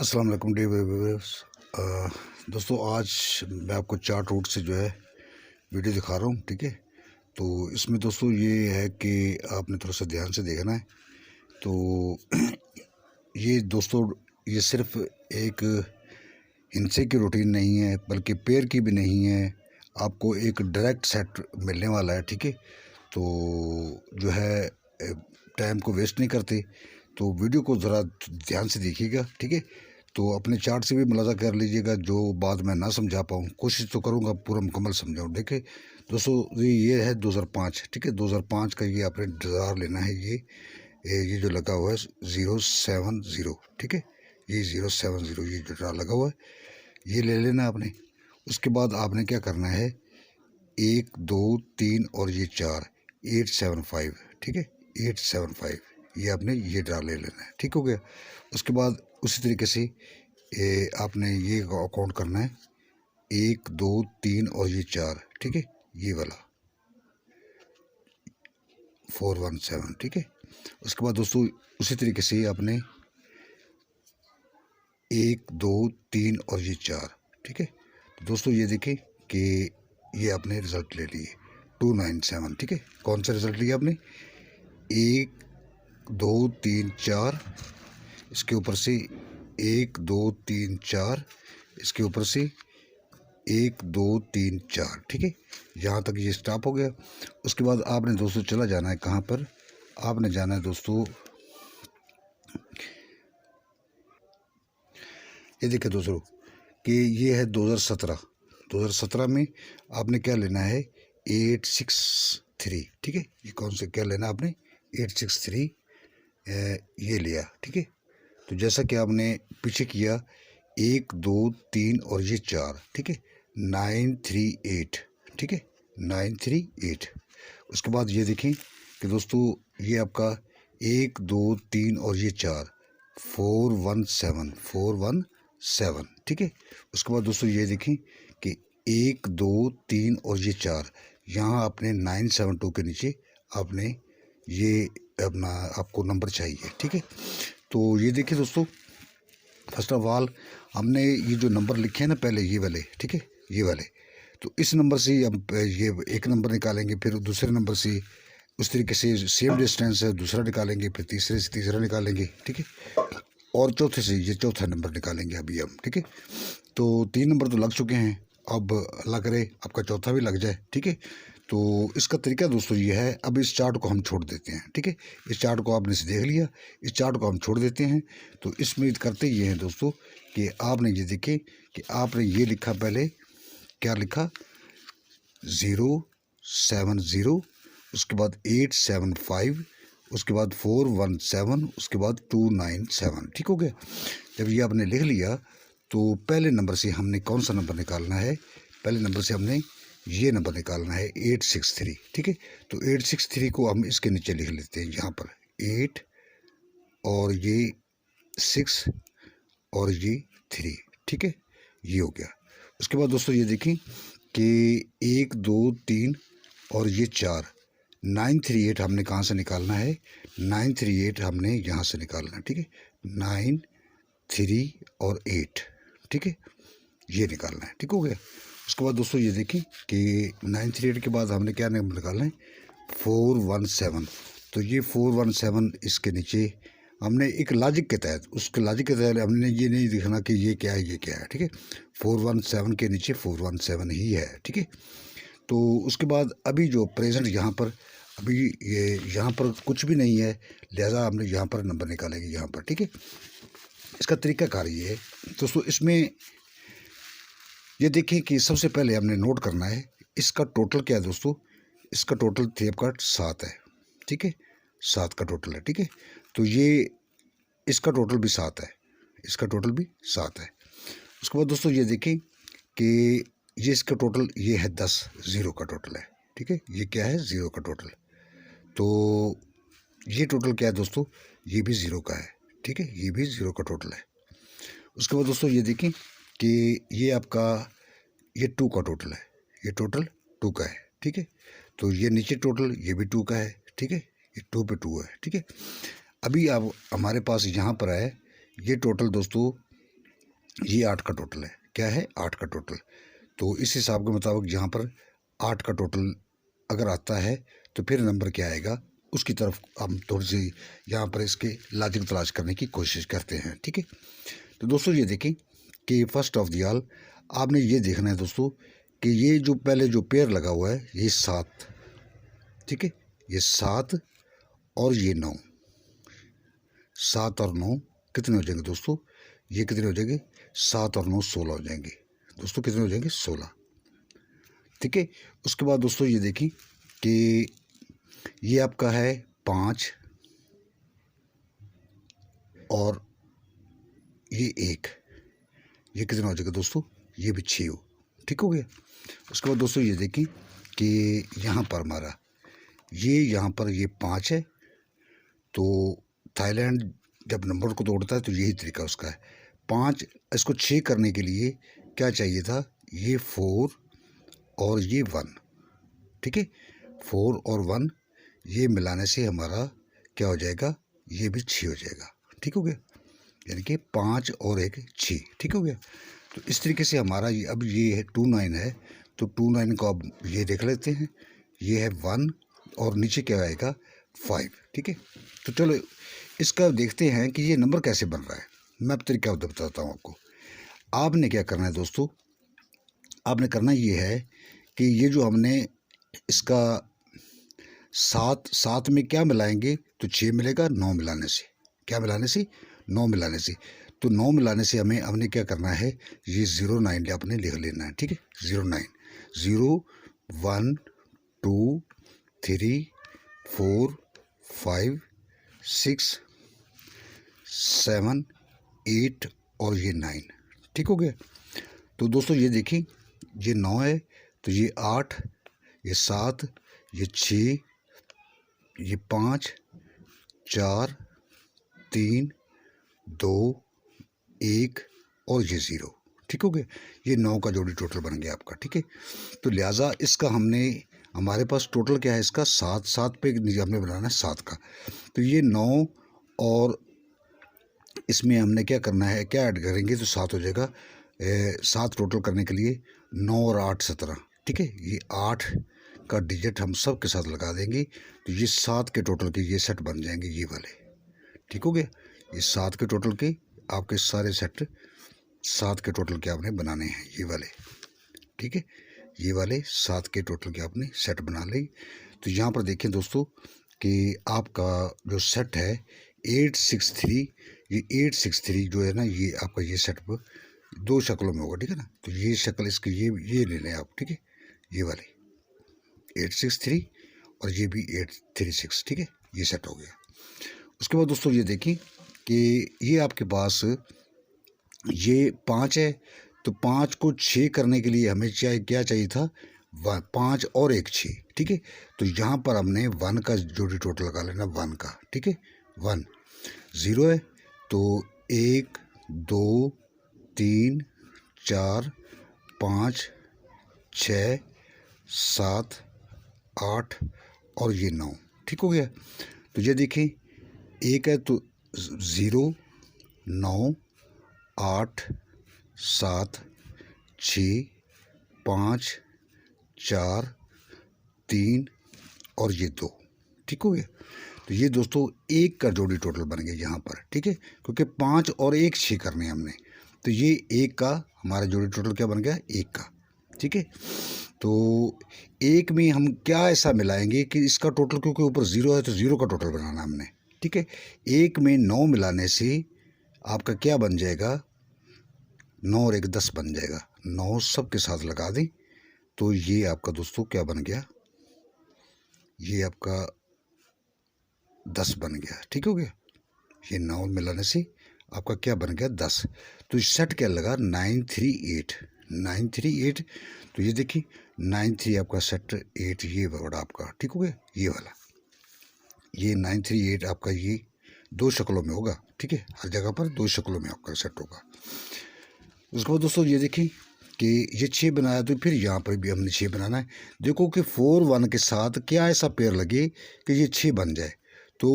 अस्सलाम वालेकुम dear viewers. दोस्तों, आज मैं आपको चार्ट रूट से जो है वीडियो दिखा रहा हूँ। ठीक है, तो इसमें दोस्तों ये है कि आपने थोड़ा सा ध्यान से देखना है। तो ये दोस्तों, ये सिर्फ एक हिंसे की रूटीन नहीं है, बल्कि पेयर की भी नहीं है। आपको एक डायरेक्ट सेट मिलने वाला है। ठीक है, तो जो है टाइम को वेस्ट नहीं करते, तो वीडियो को ज़रा ध्यान से देखिएगा। ठीक है, तो अपने चार्ट से भी मुलाजा कर लीजिएगा। जो बात मैं ना समझा पाऊँ, कोशिश तो करूँगा पूरा मुकम्मल समझाऊँ। देखिए दोस्तों, ये है 2005। ठीक है, 2005 का ये आपने डिज़ार लेना है। ये जो लगा हुआ है 070। ठीक है, ये 070 ये जो लगा हुआ है, ये ले लेना आपने। उसके बाद आपने क्या करना है, 1 2 3 और ये 4, 875। ठीक है, 875 ये आपने ये ड्रा ले लेना है। ठीक हो गया। उसके बाद उसी तरीके से आपने ये अकाउंट करना है, 1 2 3 और ये 4। ठीक है, ये वाला 417। ठीक है, उसके बाद दोस्तों उसी तरीके से आपने 1 2 3 और ये 4। ठीक है, तो दोस्तों ये देखें कि ये आपने रिज़ल्ट ले लिए 297। ठीक है, कौन सा रिज़ल्ट लिया आपने, 1 2 3 4, इसके ऊपर से 1 2 3 4, इसके ऊपर से 1 2 3 4। ठीक है, यहाँ तक ये स्टॉप हो गया। उसके बाद आपने दोस्तों चला जाना है कहाँ पर, आपने जाना है दोस्तों, ये देखिए दोस्तों कि ये है 2017 में आपने क्या लेना है, 863। ठीक है, ये कौन से क्या लेना आपने, 863 ये लिया। ठीक है, तो जैसा कि आपने पीछे किया 1 2 3 और ये 4। ठीक है, 938। ठीक है, 938। उसके बाद ये देखें कि दोस्तों ये आपका 1 2 3 और ये 4, 417। ठीक है, उसके बाद दोस्तों ये देखें कि 1 2 3 और ये 4, यहाँ आपने 972 के नीचे आपने ये अपना आपको नंबर चाहिए। ठीक है, तो ये देखिए दोस्तों, फर्स्ट ऑफ ऑल हमने ये जो नंबर लिखे हैं ना पहले, ये वाले, ठीक है, ये वाले, तो इस नंबर से हम ये एक नंबर निकालेंगे, फिर दूसरे नंबर से उस तरीके से सेम डिस्टेंस है दूसरा निकालेंगे, फिर तीसरे से तीसरा निकालेंगे। ठीक है, और चौथे से ये चौथा नंबर निकालेंगे अभी हम। ठीक है, तो 3 नंबर तो लग चुके हैं, अब अल्लाह करे आपका चौथा भी लग जाए। ठीक है, तो इसका तरीका दोस्तों ये है। अब इस चार्ट को हम छोड़ देते हैं। ठीक है, इस चार्ट को आपने से देख लिया, इस चार्ट को हम छोड़ देते हैं। तो इसमें करते ये हैं दोस्तों कि आपने ये देखे कि आपने ये लिखा, पहले क्या लिखा, 070, उसके बाद 875, उसके बाद 417, उसके बाद 297। ठीक हो गया। जब ये आपने लिख लिया तो पहले नंबर से हमने कौन सा नंबर निकालना है, पहले नंबर से हमने ये नंबर निकालना है 863। ठीक है, तो 863 को हम इसके नीचे लिख लेते हैं, यहाँ पर 8 और ये 6 और ये 3। ठीक है, ये हो गया। उसके बाद दोस्तों ये देखें कि 1 2 3 और ये 4, 938 हमने कहाँ से निकालना है, 938 हमने यहाँ से निकालना है। ठीक है, 9 3 और 8। ठीक है, ये निकालना है। ठीक हो गया। उसके बाद दोस्तों ये देखें कि 938 के बाद हमने क्या नंबर निकालना है, 417। तो ये 417 इसके नीचे हमने एक लॉजिक के तहत, उसके लॉजिक के तहत हमने ये नहीं दिखाना कि ये क्या है ये क्या है। ठीक है, 417 के नीचे 417 ही है। ठीक है, तो उसके बाद अभी जो प्रेजेंट यहाँ पर, अभी ये यहाँ पर कुछ भी नहीं है, लिहाजा हमने यहाँ पर नंबर निकालेंगे यहाँ पर। ठीक है, इसका तरीका कार ये है दोस्तों, इसमें ये देखें कि सबसे पहले हमने नोट करना है इसका टोटल क्या है दोस्तों, इसका टोटल थे आपका 7 है। ठीक है, 7 का टोटल है। ठीक है, तो ये इसका टोटल भी 7 है, इसका टोटल भी 7 है। उसके बाद दोस्तों ये देखें कि ये इसका टोटल ये है 10, 0 का टोटल है। ठीक है, ये क्या है, 0 का टोटल। तो ये टोटल क्या है दोस्तों, ये भी 0 का है। ठीक है, ये भी 0 का टोटल है। उसके बाद दोस्तों ये देखें कि ये आपका ये 2 का टोटल है, ये टोटल 2 का है। ठीक है, तो ये नीचे टोटल ये भी 2 का है। ठीक है, ये 2 पे 2 है। ठीक है, अभी अब हमारे पास यहाँ पर है ये टोटल दोस्तों ये 8 का टोटल है। क्या है? 8 का टोटल। तो इस हिसाब के मुताबिक यहाँ पर 8 का टोटल अगर आता है तो फिर नंबर क्या आएगा उसकी तरफ हम थोड़ी सी यहाँ पर इसके लॉजिक तलाश करने की कोशिश करते हैं। ठीक है, तो दोस्तों ये देखें कि फर्स्ट ऑफ द ऑल आपने ये देखना है दोस्तों कि ये जो पहले जो पेयर लगा हुआ है ये 7, ठीक है, ये 7 और ये 9, 7 और 9 कितने हो जाएंगे दोस्तों? ये कितने हो जाएंगे? 7 और 9 16 हो जाएंगे दोस्तों। कितने हो जाएंगे? 16। ठीक है, उसके बाद दोस्तों ये देखिए कि ये आपका है 5 और ये 1, ये कितना हो जाएगा दोस्तों? ये भी 6 हो। ठीक हो गया। उसके बाद दोस्तों ये देखिए कि यहाँ पर हमारा ये यहाँ पर ये 5 है। तो थाईलैंड जब नंबर को तोड़ता है तो यही तरीका उसका है। 5 इसको 6 करने के लिए क्या चाहिए था? ये 4 और ये 1। ठीक है, 4 और 1 ये मिलाने से हमारा क्या हो जाएगा? ये भी 6 हो जाएगा। ठीक हो गया, यानी कि 5 और 1 6। ठीक हो गया। तो इस तरीके से हमारा ये अब ये है 29 है। तो 29 को अब ये देख लेते हैं। ये है 1 और नीचे क्या आएगा? 5। ठीक है, तो चलो इसका देखते हैं कि ये नंबर कैसे बन रहा है। मैं अब तरीका बताता हूँ आपको। आपने क्या करना है दोस्तों? आपने करना ये है कि ये जो हमने इसका 7 में क्या मिलाएंगे तो 6 मिलेगा 9 मिलाने से। क्या मिलाने से? 9 मिलाने से। तो 9 मिलाने से हमने क्या करना है? ये 09 आपने लिख लेना है। ठीक है, 09 0 1 2 3 4 5 6 7 8 और ये 9। ठीक हो गया। तो दोस्तों ये देखिए ये 9 है तो ये 8, ये 7, ये 6, ये 5 4 3 2 1 और ये 0। ठीक हो गया। ये 9 का जोड़ी टोटल बन गया आपका। ठीक है, तो लिहाजा इसका हमारे पास टोटल क्या है इसका? 7 पे हमने बनाना है 7 का। तो ये 9 और इसमें हमने क्या करना है, क्या ऐड करेंगे तो 7 हो जाएगा। 7 टोटल करने के लिए 9 और 8 17। ठीक है, ये 8 का डिजिट हम सब के साथ लगा देंगे तो ये 7 के टोटल के ये सेट बन जाएंगे ये वाले। ठीक हो गया। ये 7 के टोटल के आपके सारे सेट 7 के टोटल के आपने बनाने हैं ये वाले। ठीक है, ये वाले 7 के टोटल के आपने सेट बना ली। तो यहाँ पर देखें दोस्तों कि आपका जो सेट है 863, ये 863 जो है ना ये आपका ये सेट 2 शक्लों में होगा। ठीक है ना, तो ये शक्ल इसकी ये ले लें आप। ठीक है, ये वाले 863 और ये भी 836। ठीक है, ये सेट हो गया। उसके बाद दोस्तों ये देखें कि ये आपके पास ये 5 है। तो 5 को 6 करने के लिए हमें क्या चाहिए था? 5 और 1 6। ठीक है, तो यहाँ पर हमने 1 का जोड़ी टोटल लगा लेना 1 का। ठीक है, 1 0 है तो 1 2 3 4 5 6 7 8 और ये 9। ठीक हो गया। तो ये देखें 1 है तो 0 9 8 7 6 5 4 3 और ये 2। ठीक हो गया। तो ये दोस्तों 1 का जोड़ी टोटल बन गया यहाँ पर। ठीक है, क्योंकि 5 और 1 6 करने हैं हमने, तो ये 1 का हमारा जोड़ी टोटल क्या बन गया? 1 का। ठीक है, तो 1 में हम क्या ऐसा मिलाएंगे कि इसका टोटल, क्योंकि ऊपर 0 है तो 0 का टोटल बनाना हमने। ठीक है, 1 में 9 मिलाने से आपका क्या बन जाएगा? 9 और 1 10 बन जाएगा। 9 सब के साथ लगा दें तो ये आपका दोस्तों क्या बन गया? ये आपका 10 बन गया। ठीक हो गया। ये 9 मिलाने से आपका क्या बन गया? 10। तो सेट क्या लगा? 938 938। तो ये देखिए 93 आपका सेट 8 ये बड़ा आपका। ठीक हो गया, ये वाला ये 938 आपका ये 2 शक्लों में होगा। ठीक है, हर जगह पर 2 शक्लों में आपका सेट होगा। उसके बाद दोस्तों ये देखें कि ये 6 बनाया तो फिर यहाँ पर भी हमने 6 बनाना है। देखो कि 4 1 के साथ क्या ऐसा पेयर लगे कि ये 6 बन जाए। तो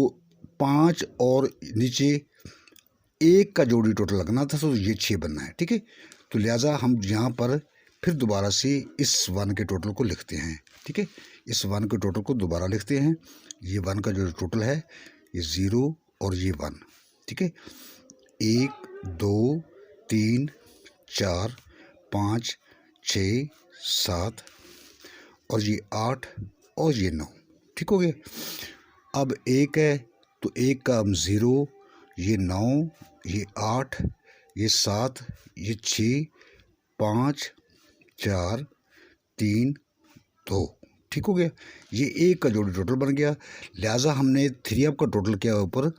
5 और नीचे 1 का जोड़ी टोटल लगना था, तो ये 6 बनना है, ठीक है। तो लिहाजा हम यहाँ पर फिर दोबारा से इस 1 के टोटल को लिखते हैं, ठीक है। इस 1 के टोटल को दोबारा लिखते हैं। ये 1 का जो टोटल है ये 0 और ये 1, ठीक है। 1 2 3 4 5 6 7 और ये 8 और ये 9, ठीक हो गया। अब 1 है तो 1 का हम 0, ये 9, ये 8, ये 7, ये 6 5 4 3 2, ठीक हो गया। ये 1 का जोड़ी टोटल बन गया। लिहाजा हमने 3 अप का टोटल किया ऊपर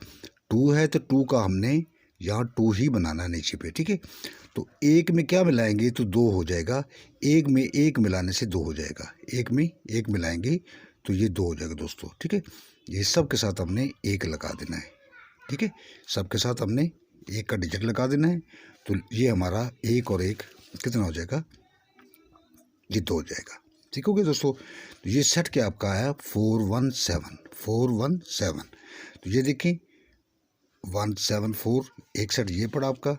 2 है, तो 2 का हमने यहाँ 2 ही बनाना है नीचे पे, ठीक है। तो 1 में क्या मिलाएंगे तो 2 हो जाएगा, 1 में 1 मिलाने से 2 हो जाएगा, 1 में 1 मिलाएंगे तो ये 2 हो जाएगा दोस्तों, ठीक है। ये सब के साथ हमने 1 लगा देना है, ठीक है। सब के साथ हमने 1 का डिजिट लगा देना है। तो ये हमारा 1 और 1 कितना हो जाएगा, ये 2 हो जाएगा, ठीक हो गया दोस्तों। तो ये सेट क्या आपका आया 417। तो ये देखें 174, एक सेट ये पड़ा आपका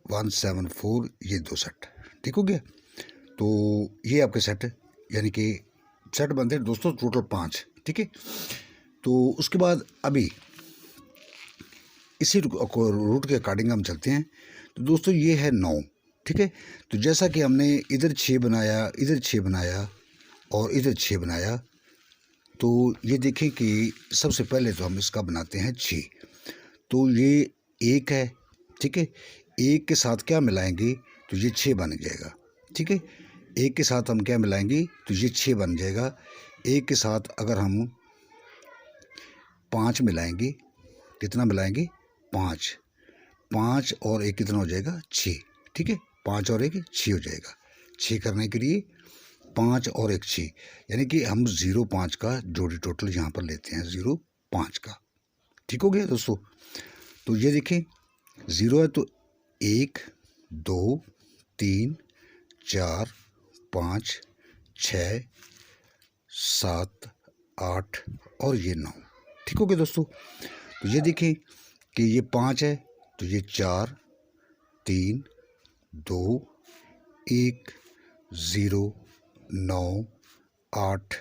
174, ये 2 सेट, ठीक हो गया। तो ये आपके सेट यानी कि सेट बनते हैं दोस्तों टोटल 5, ठीक है। तो उसके बाद अभी इसी रूट के अकॉर्डिंग हम चलते हैं। तो दोस्तों ये है 9, ठीक है। तो जैसा कि हमने इधर 6 बनाया, इधर 6 बनाया और इधर 6 बनाया, तो ये देखें कि सबसे पहले तो हम इसका बनाते हैं 6। तो ये 1 है, ठीक है। 1 के साथ क्या मिलाएंगे तो ये 6 बन जाएगा, ठीक है। 1 के साथ हम क्या मिलाएंगे तो ये 6 बन जाएगा। 1 के साथ अगर हम 5 मिलाएंगे, कितना मिलाएंगे 5, 5 और 1 कितना हो जाएगा 6, ठीक है। 5 और 1 6 हो जाएगा। 6 करने के लिए 5 और 1 6, यानी कि हम 0 5 का जोड़ी टोटल यहाँ पर लेते हैं, 0 5 का, ठीक हो गया दोस्तों। तो ये देखें 0 है तो 1 2 3 4 5 6 7 8 और ये 9, ठीक हो गया दोस्तों। तो ये देखें कि ये 5 है तो ये 4 3 2 1 0 9 8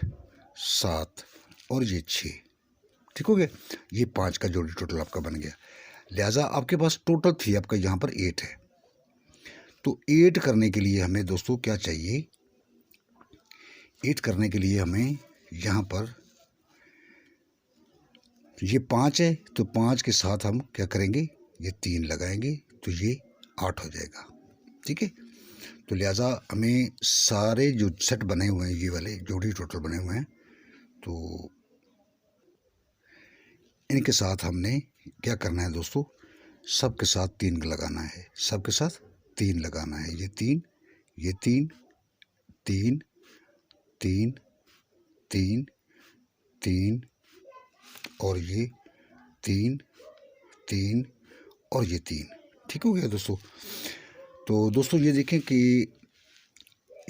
7 और ये 6, ठीक हो गया। ये 5 का जोड़ी टोटल आपका बन गया। लिहाजा आपके पास टोटल 3 आपका यहाँ पर 8 है। तो 8 करने के लिए हमें दोस्तों क्या चाहिए, 8 करने के लिए हमें यहाँ पर ये 5 है तो 5 के साथ हम क्या करेंगे, ये 3 लगाएंगे तो ये 8 हो जाएगा, ठीक है। तो लिहाजा हमें सारे जो सेट बने हुए हैं, ये वाले जोड़ी टोटल बने हुए हैं, तो इनके साथ हमने क्या करना है दोस्तों, सब के साथ 3 लगाना है, सब के साथ 3 लगाना है। ये 3 ये 3 3 3 3 3 और ये 3 3 और ये 3, ठीक हो गया दोस्तों। तो दोस्तों ये देखें कि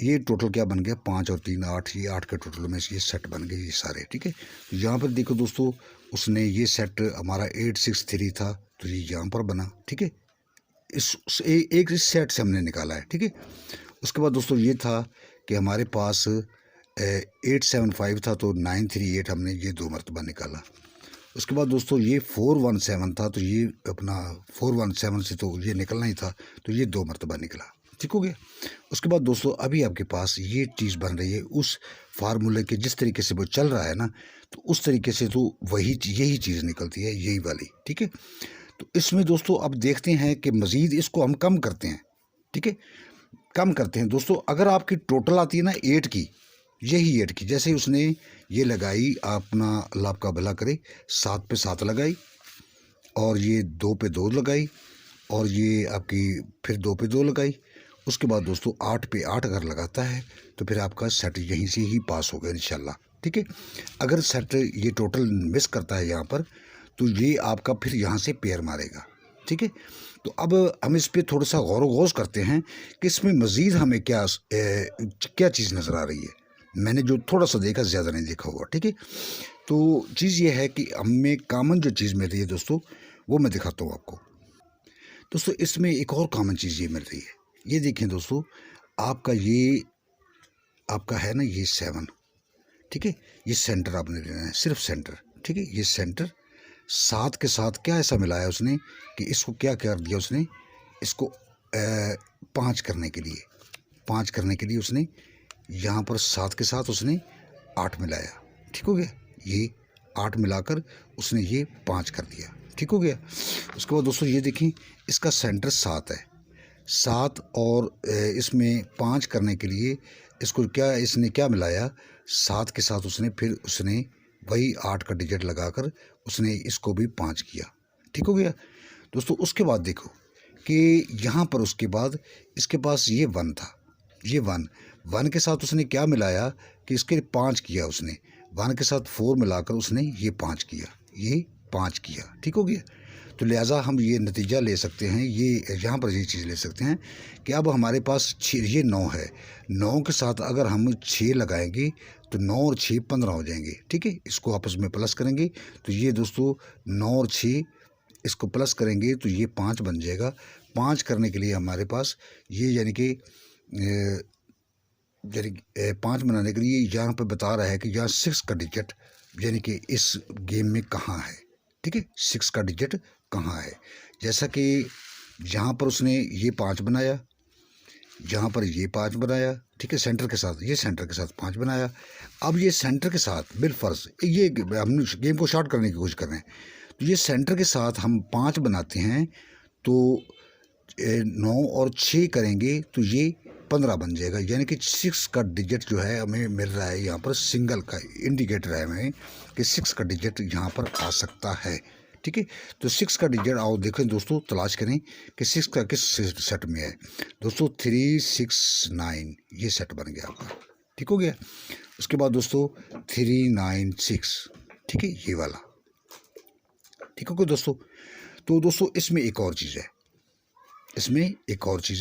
ये टोटल क्या बन गया 5 और 3 8, ये 8 के टोटल में ये सेट बन गए ये सारे, ठीक है। तो यहाँ पर देखो दोस्तों उसने ये सेट हमारा 863 था तो ये यहाँ पर बना, ठीक है। एक इस सेट से हमने निकाला है, ठीक है। उसके बाद दोस्तों ये था कि हमारे पास 875 था तो 938 हमने ये 2 मरतबा निकाला। उसके बाद दोस्तों ये 417 था तो ये अपना 417 से तो ये निकलना ही था तो ये 2 मरतबा निकला, ठीक हो गया। उसके बाद दोस्तों अभी आपके पास ये चीज़ बन रही है उस फार्मूले के जिस तरीके से वो चल रहा है ना, तो उस तरीके से तो यही चीज़ निकलती है, यही वाली, ठीक है। तो इसमें दोस्तों अब देखते हैं कि मज़ीद इसको हम कम करते हैं, ठीक है। कम करते हैं दोस्तों, अगर आपकी टोटल आती है ना 8 की, यही 8 की, जैसे उसने ये लगाई अपना अल्लाह आपका भला करे 7 पे 7 लगाई और ये 2 पे 2 लगाई और ये आपकी फिर 2 पे 2 लगाई। उसके बाद दोस्तों 8 पे 8 अगर लगाता है तो फिर आपका सेट यहीं से ही पास होगा इंशाल्लाह, ठीक है। अगर सेट ये टोटल मिस करता है यहाँ पर तो ये आपका फिर यहाँ से पेयर मारेगा, ठीक है। तो अब हम इस पर थोड़ा सा गौर गौश करते हैं कि इसमें मज़ीद हमें क्या चीज़ नज़र आ रही है। मैंने जो थोड़ा सा देखा, ज़्यादा नहीं देखा होगा, ठीक है। तो चीज़ ये है कि हमें कॉमन जो चीज़ मिल रही है दोस्तों वो मैं दिखाता हूँ आपको। दोस्तों इसमें एक और कॉमन चीज़ ये मिल रही है, ये देखें दोस्तों, आपका है ना ये 7, ठीक है, ये सेंटर आपने लेना है, सिर्फ सेंटर, ठीक है, ये सेंटर 7 के साथ क्या ऐसा मिलाया उसने कि इसको क्या कर दिया उसने, इसको 5 करने के लिए उसने यहाँ पर 7 के साथ उसने 8 मिलाया, ठीक हो गया, ये 8 मिलाकर उसने ये 5 कर दिया, ठीक हो गया। उसके बाद दोस्तों ये देखें, इसका सेंटर 7 है, 7 और इसमें 5 करने के लिए इसने क्या मिलाया, 7 के साथ उसने वही 8 का डिजिट लगाकर उसने इसको भी 5 किया, ठीक हो गया दोस्तों। उसके बाद देखो कि यहाँ पर उसके बाद इसके पास ये 1 था, ये 1 के साथ उसने क्या मिलाया कि इसके 5 किया उसने, 1 के साथ 4 मिलाकर उसने ये 5 किया, ठीक हो गया। तो लिहाजा हम ये नतीजा ले सकते हैं, ये यहाँ पर ये चीज़ ले सकते हैं कि अब हमारे पास 6, ये 9 है, 9 के साथ अगर हम 6 लगाएंगे तो 9 और 6 15 हो जाएंगे, ठीक है, इसको आपस में प्लस करेंगे तो ये दोस्तों 9 और 6 इसको प्लस करेंगे तो ये 5 बन जाएगा। 5 करने के लिए हमारे पास ये यानी कि 5 बनाने के लिए यहाँ पे बता रहा है कि यहाँ 6 का डिजिट यानी कि इस गेम में कहाँ है, ठीक है, 6 का डिजिट कहाँ है। जैसा कि यहाँ पर उसने ये 5 बनाया, यहाँ पर ये 5 बनाया, ठीक है, सेंटर के साथ, ये सेंटर के साथ 5 बनाया। अब ये सेंटर के साथ बिलफर्ज ये हम गेम को शॉर्ट करने की कोशिश कर रहे हैं, तो ये सेंटर के साथ हम 5 बनाते हैं तो 9 और 6 करेंगे तो ये 15 बन जाएगा, यानी कि 6 का डिजिट जो है हमें मिल रहा है, यहाँ पर सिंगल का इंडिकेटर है हमें कि 6 का डिजिट यहाँ पर आ सकता है, ठीक है। तो 6 का डिजिट आओ देखें दोस्तों, तलाश करें कि 6 का किस सेट में है दोस्तों। 3 6 9 ये सेट बन गया आपका, ठीक हो गया। उसके बाद दोस्तों 3 9 6, ठीक है, ये वाला, ठीक हो गया दोस्तों। तो दोस्तों इसमें एक और चीज़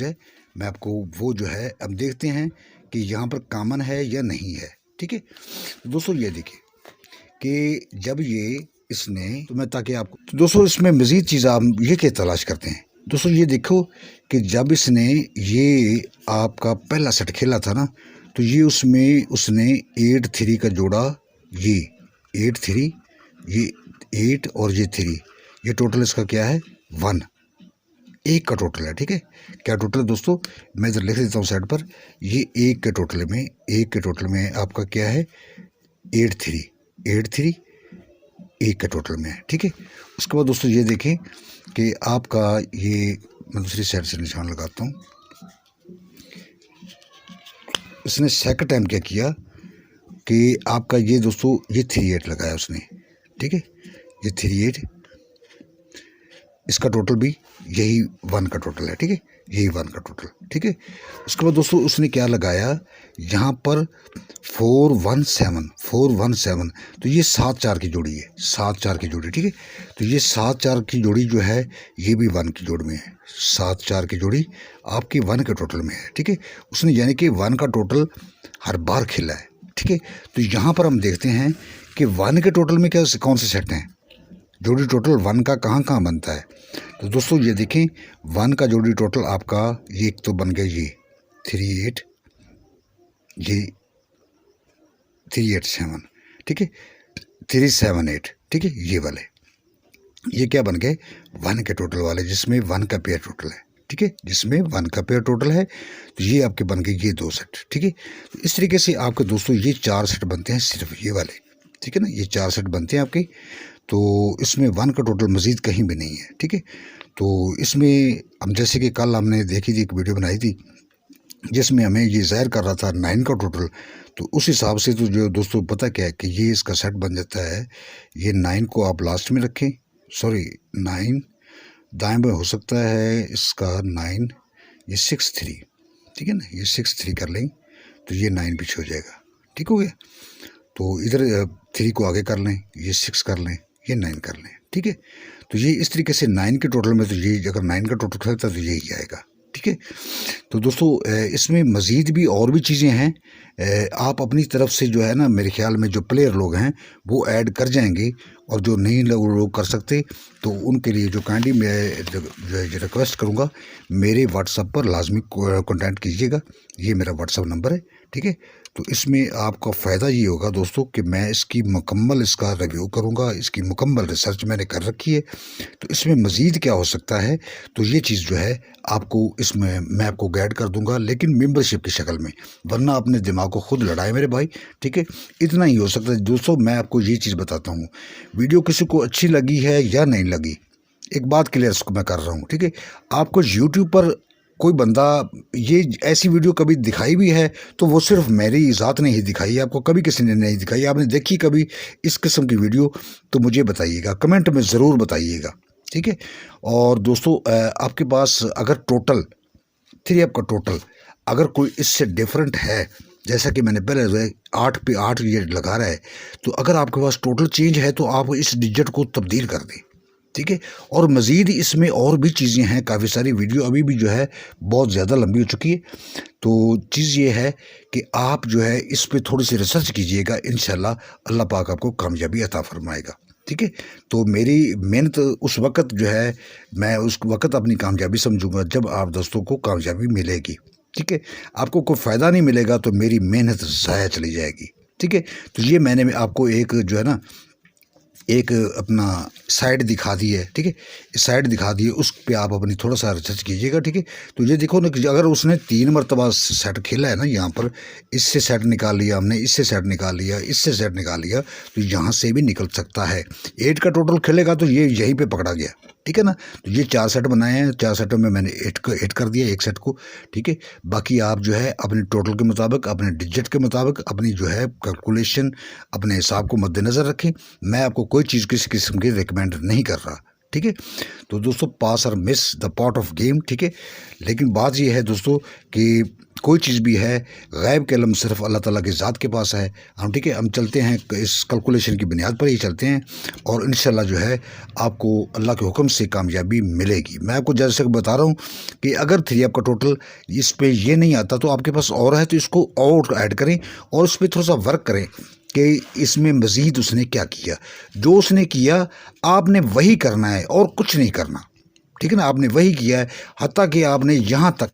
है, मैं आपको वो जो है अब देखते हैं कि यहाँ पर कॉमन है या नहीं है, ठीक है। तो दोस्तों ये देखिए कि जब ये इसने तो मैं ताकि आपको तो दोस्तों इसमें मज़ीद चीज़ आप ये क्या तलाश करते हैं दोस्तों, ये देखो कि जब इसने ये आपका पहला सेट खेला था ना, तो ये उसने 8 3 का जोड़ा, ये 8 3, ये 8 और ये 3, ये टोटल इसका क्या है 1, एक का टोटल है, ठीक है। क्या टोटल है दोस्तों, मैं इधर लिख देता हूँ साइड पर, ये एक के टोटल में आपका क्या है 8 3 एक के टोटल में है, ठीक है। उसके बाद दोस्तों ये देखें कि आपका ये मैं दूसरी साइड से निशान लगाता हूँ, इसने सेकंड टाइम क्या किया कि आपका ये दोस्तों ये 3 8 लगाया उसने, ठीक है, ये 3 8, इसका टोटल भी यही 1 का टोटल है, ठीक है, यही 1 का टोटल, ठीक है। उसके बाद दोस्तों उसने क्या लगाया यहाँ पर 4 1 7, तो ये 7 4 की जोड़ी है, 7 4 की जोड़ी, ठीक है। तो ये 7 4 की जोड़ी जो है ये भी 1 की जोड़ी में है, 7 4 की जोड़ी आपकी 1 के टोटल में है, ठीक है। उसने यानी कि 1 का टोटल हर बार खेला है, ठीक है। तो यहाँ पर हम देखते हैं कि 1 के टोटल में कौन से सेट हैं, जोड़ी टोटल 1 का कहाँ बनता है। तो दोस्तों ये देखें 1 का जोड़ी टोटल आपका ये एक तो बन गया ये 3 8, ये 3 8 7, ठीक है, 3 7 8, ठीक है, ये वाले ये क्या बन गए 1 के टोटल वाले, जिसमें 1 का पेयर टोटल है, ठीक है, जिसमें 1 का पेयर टोटल है, तो ये आपके बन गए ये 2 सेट, ठीक है। तो इस तरीके से आपके दोस्तों ये 4 सेट बनते हैं सिर्फ ये वाले, ठीक है ना, ये 4 सेट बनते हैं आपके। तो इसमें 1 का टोटल मज़ीद कहीं भी नहीं है, ठीक है। तो इसमें हम जैसे कि कल हमने देखी थी, एक वीडियो बनाई थी जिसमें हमें ये ज़ाहिर कर रहा था 9 का टोटल, तो उस हिसाब से तो जो दोस्तों पता क्या है कि ये इसका सेट बन जाता है, ये 9 को आप लास्ट में रखें, सॉरी 9 दाएं बाएं हो सकता है इसका 9, ये 6 3, ठीक है ना, ये 6 3 कर लें तो ये 9 पीछे हो जाएगा, ठीक हो गया। तो इधर 3 को आगे कर लें, ये 6 कर लें, ये 9 कर लें, ठीक है। तो ये इस तरीके से 9 के टोटल में, तो ये अगर 9 का टोटल खेलता तो यही आएगा, ठीक है। ठीक है। तो दोस्तों इसमें मज़ीद भी और भी चीज़ें हैं। आप अपनी तरफ से जो है ना, मेरे ख्याल में जो प्लेयर लोग हैं वो ऐड कर जाएंगे, और जो नहीं लोग कर सकते तो उनके लिए जो काइंडली मैं जो रिक्वेस्ट करूँगा, मेरे व्हाट्सएप पर लाजमी कॉन्टैक्ट कीजिएगा। ये मेरा व्हाट्सएप नंबर है, ठीक है। तो इसमें आपका फ़ायदा ये होगा दोस्तों कि मैं इसकी मुकम्मल इसका रिव्यू करूँगा, इसकी मुकम्मल रिसर्च मैंने कर रखी है। तो इसमें मज़ीद क्या हो सकता है, तो ये चीज़ जो है आपको इसमें मैं आपको गाइड कर दूंगा, लेकिन मेंबरशिप की शक्ल में, वरना अपने दिमाग को खुद लड़ाए मेरे भाई, ठीक है। इतना ही हो सकता है दोस्तों। मैं आपको ये चीज़ बताता हूँ, वीडियो किसी को अच्छी लगी है या नहीं लगी, एक बात क्लियर मैं कर रहा हूँ, ठीक है। आपको यूट्यूब पर कोई बंदा ये ऐसी वीडियो कभी दिखाई भी है तो वो सिर्फ मेरी ज़ात ने ही दिखाई है, आपको कभी किसी ने नहीं दिखाई। आपने देखी कभी इस किस्म की वीडियो तो मुझे बताइएगा, कमेंट में ज़रूर बताइएगा, ठीक है। और दोस्तों आपके पास अगर टोटल 3 का टोटल अगर कोई इससे डिफरेंट है, जैसा कि मैंने पहले 8 पे 8 ये लगा रहा है, तो अगर आपके पास टोटल चेंज है तो आप इस डिजिट को तब्दील कर दें, ठीक है। और मज़ीद इसमें और भी चीज़ें हैं, काफ़ी सारी वीडियो अभी भी जो है बहुत ज़्यादा लंबी हो चुकी है। तो चीज़ ये है कि आप जो है इस पे थोड़ी सी रिसर्च कीजिएगा, इंशाल्लाह अल्लाह पाक आपको कामयाबी अता फरमाएगा, ठीक है। तो मेरी मेहनत उस वक़्त जो है, मैं उस वक़्त अपनी कामयाबी समझूंगा जब आप दोस्तों को कामयाबी मिलेगी, ठीक है। आपको कोई फ़ायदा नहीं मिलेगा तो मेरी मेहनत ज़ाया चली जाएगी, ठीक है। तो ये मैंने आपको एक जो है ना, एक अपना साइड दिखा दी है, ठीक है। साइड दिखा दी है, उस पे आप अपनी थोड़ा सा रिसर्च कीजिएगा, ठीक है। तो ये देखो ना कि अगर उसने 3 मरतबा सेट खेला है ना, यहाँ पर इससे सेट निकाल लिया हमने, इससे सेट निकाल लिया, इससे सेट निकाल लिया, तो यहाँ से भी निकल सकता है। 8 का टोटल खेलेगा तो ये यहीं पे पकड़ा गया, ठीक है ना। तो ये 4 सेट बनाए हैं, 4 सेटों में मैंने 8 कर दिया, एक सेट को, ठीक है। बाकी आप जो है अपने टोटल के मुताबिक, अपने डिजिट के मुताबिक, अपनी जो है कैलकुलेशन, अपने हिसाब को मद्देनज़र रखें। मैं आपको कोई चीज़ किसी किस्म की रिकमेंड नहीं कर रहा, ठीक है। तो दोस्तों पास और miss the part of game, ठीक है। लेकिन बात यह है दोस्तों कि कोई चीज़ भी है, गैब के इल्म सिर्फ अल्लाह ताला की ज़ात के पास है। हम ठीक है, हम चलते हैं इस कैलकुलेशन की बुनियाद पर ही चलते हैं, और इंशाल्लाह जो है आपको अल्लाह के हुक्म से कामयाबी मिलेगी। मैं आपको जैसे बता रहा हूँ कि अगर 3 का टोटल इस पे ये नहीं आता तो आपके पास और है, तो इसको और ऐड करें और उस पर थोड़ा सा वर्क करें कि इसमें मज़ीद उसने क्या किया। जो उसने किया आपने वही करना है और कुछ नहीं करना, ठीक है ना। आपने वही किया है, हत्ता कि आपने यहाँ तक